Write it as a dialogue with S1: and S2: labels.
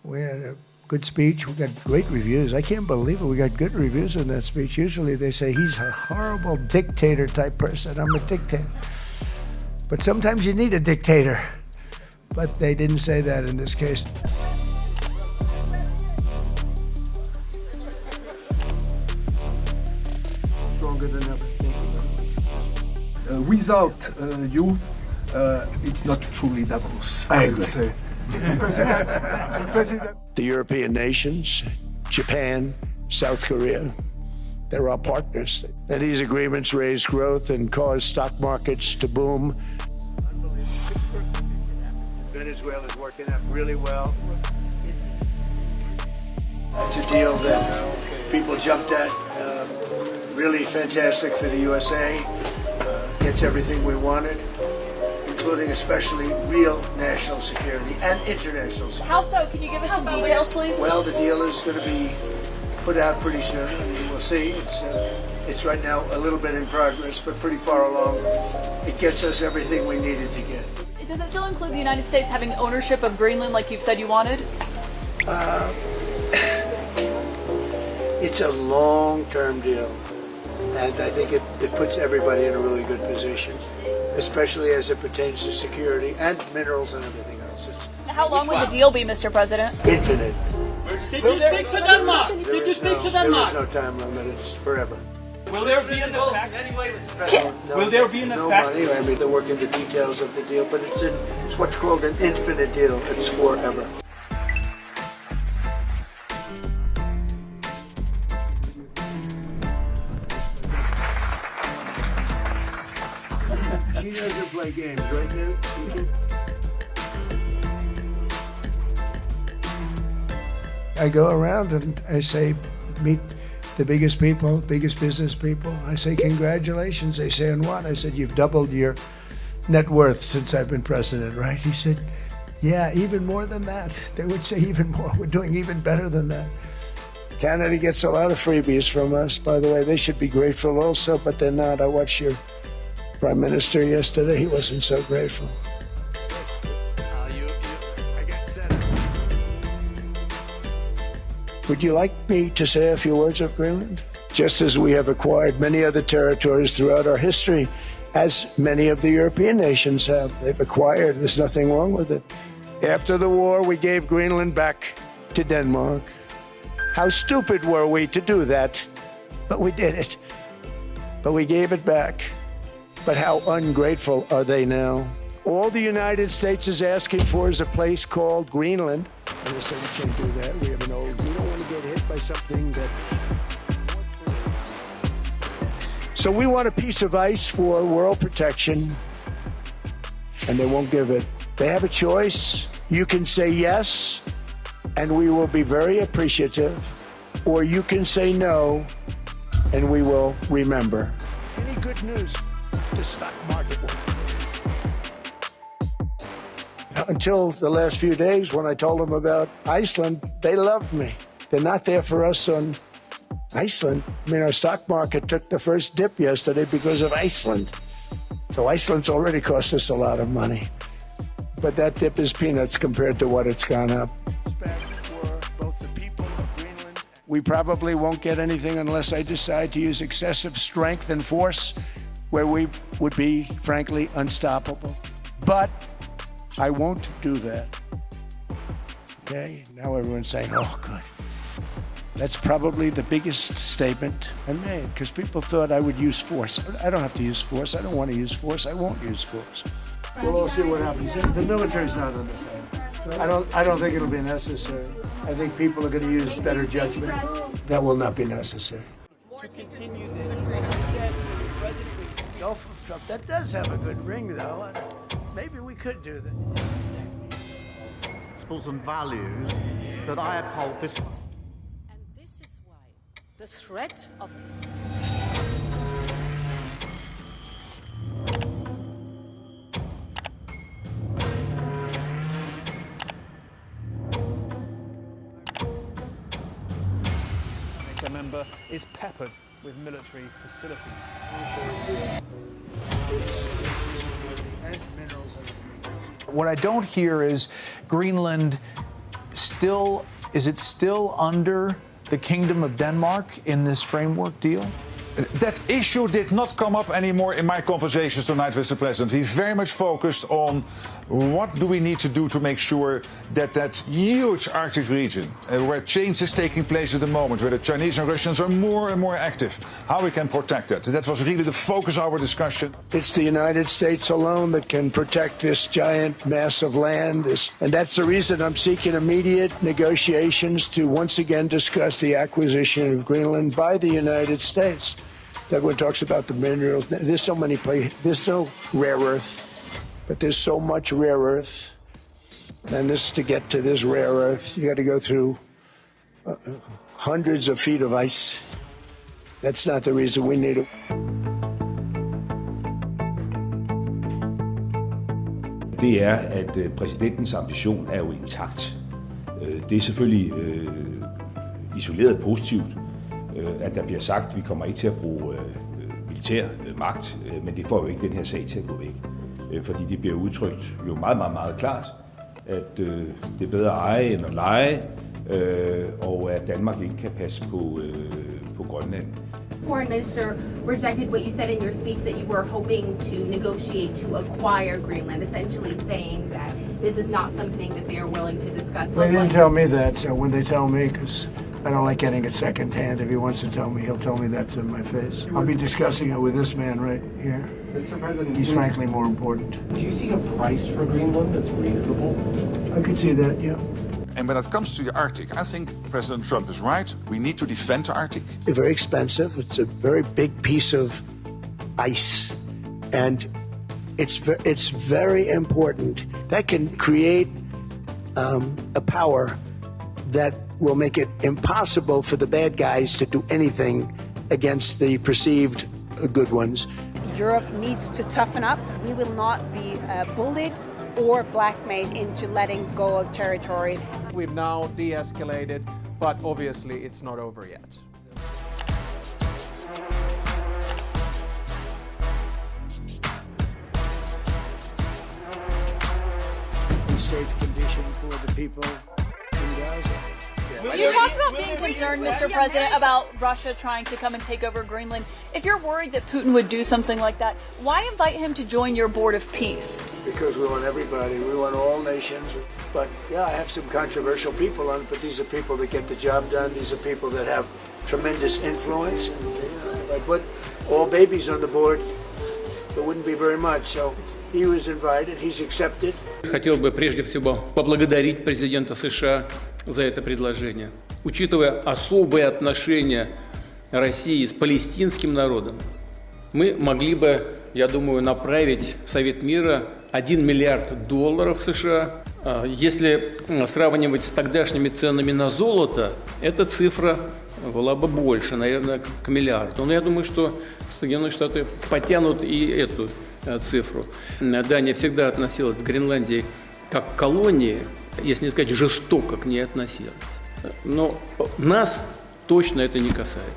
S1: We had a good speech. We got great reviews. I can't believe it. We got good reviews in that speech. Usually they say he's a horrible dictator type person. I'm a dictator. But sometimes you need a dictator. But they didn't say that in this case. Stronger than ever. Thank you.
S2: Without you, it's not truly Davos.
S1: I agree.
S2: The president.
S1: The European nations, Japan, South Korea, they're our partners. And these agreements raise growth and cause stock markets to boom. Venezuela's working out really well. It's a deal that people jumped at. Really fantastic for the USA. Gets everything we wanted, including especially real national security and international security.
S3: How so? Can you give us some details, please?
S1: Well, the deal is going to be put out pretty soon. I mean, we'll see. It's right now a little bit in progress, but pretty far along. It gets us everything we needed to get.
S3: Does it still include the United States having ownership of Greenland like you've said you wanted?
S1: It's a long-term deal, and I think it puts everybody in a really good position, especially as it pertains to security and minerals and everything else.
S3: How long would the deal be, Mr. President?
S1: Infinite.
S4: Did you speak to Denmark? Did you speak to Denmark?
S1: There is no time limit. It's forever.
S4: Will there be an effect?
S3: Anyway,
S4: Will there be an
S1: no
S4: effect?
S1: money. I mean, they're working the details of the deal, but it's what's called an infinite deal. It's forever. She doesn't play games, right, Newt? I go around and I say, meet the biggest people, biggest business people. I say, congratulations. They say, and what? I said, you've doubled your net worth since I've been president, right? He said, yeah, even more than that. They would say even more. We're doing even better than that. Canada gets a lot of freebies from us. By the way, they should be grateful also, but they're not. I watched your Prime Minister yesterday. He wasn't so grateful. Would you like me to say a few words of Greenland? Just as we have acquired many other territories throughout our history, as many of the European nations have. They've acquired, there's nothing wrong with it. After the war, we gave Greenland back to Denmark. How stupid were we to do that? But we did it. But we gave it back. But how ungrateful are they now? All the United States is asking for is a place called Greenland. And they said we can't do that. We don't want to get hit by something that... So we want a piece of ice for world protection, and they won't give it. They have a choice. You can say yes, and we will be very appreciative, or you can say no, and we will remember. Any good news? The stock market will. Until the last few days when I told them about Iceland, they loved me. They're not there for us on Iceland. I mean, our stock market took the first dip yesterday because of Iceland. So Iceland's already cost us a lot of money. But that dip is peanuts compared to what it's gone up. For both the people of Greenland. We probably won't get anything unless I decide to use excessive strength and force where we would be, frankly, unstoppable. But I won't do that. Okay? Now everyone's saying, oh, good. That's probably the biggest statement I made, because people thought I would use force. I don't have to use force. I don't want to use force. I won't use force. We'll all see what happens. The military's not under threat. I don't think it'll be necessary. I think people are going to use better judgment. That will not be necessary. To continue this, Gulf of Trump. That does have a good ring, though. Maybe we could do that.
S5: Principles and values that I uphold this.
S6: And this is why the threat of
S4: A member is peppered with military facilities.
S7: What I don't hear is Greenland is it still under the Kingdom of Denmark in this framework deal?
S8: That issue did not come up anymore in my conversations tonight with the President. He very much focused on what do we need to do to make sure that that huge Arctic region, where change is taking place at the moment, where the Chinese and Russians are more and more active, how we can protect that. That was really the focus of our discussion.
S1: It's the United States alone that can protect this giant mass of land. And that's the reason I'm seeking immediate negotiations to once again discuss the acquisition of Greenland by the United States. Everyone talks about the minerals. There's so many places. There's no rare earth, but there's so much rare earth. And to get to this rare earth, you got to go through hundreds of feet of ice. That's not the reason we need it.
S9: Det er, at præsidentens ambition er jo intakt. Det er selvfølgelig isoleret positivt, at der bliver sagt, at vi kommer ikke til at bruge militær magt, men det får jo ikke den her sag til at gå væk. Fordi det bliver udtrykt jo meget, meget, meget klart, at det er bedre at eje end at lege, og at Danmark ikke kan passe på Grønland.
S10: The foreign minister rejected what you said in your speech that you were hoping to negotiate to acquire Greenland, essentially saying that this is not something that they are willing to discuss.
S1: They didn't tell me that, so when they tell me, because I don't like getting it secondhand. If he wants to tell me, he'll tell me that to my face. I'll be discussing it with this man right here.
S11: Mr. President,
S1: he's frankly more important.
S11: Do you see a price for Greenland that's reasonable?
S1: I could see that, yeah.
S8: And when it comes to the Arctic, I think President Trump is right. We need to defend the Arctic.
S1: It's very expensive. It's a very big piece of ice. And it's very important. That can create a power that will make it impossible for the bad guys to do anything against the perceived good ones.
S6: Europe needs to toughen up. We will not be bullied or blackmailed into letting go of territory.
S12: We've now de-escalated, but obviously it's not over yet.
S1: Safe condition for the people in Gaza.
S3: You talked about being concerned, Mr. President, about Russia trying to come and take over Greenland. If you're worried that Putin would do something like that, why invite him to join your board of peace?
S1: Because we want everybody. We want all nations. But yeah, I have some controversial people on it, but these are people that get the job done. These are people that have tremendous influence. And if I put all babies on the board, there wouldn't be very much. So he was invited. He's accepted.
S13: Хотел бы прежде всего поблагодарить президента США за это предложение. Учитывая особые отношения России с палестинским народом, мы могли бы, я думаю, направить в Совет мира $1 миллиард США. Если сравнивать с тогдашними ценами на золото, эта цифра была бы больше, наверное, к миллиарду. Но я думаю, что Соединенные Штаты потянут и эту цифру. Дания всегда относилась к Гренландии как к колонии, если не сказать жестоко к ней относилась. Но нас точно это не касается.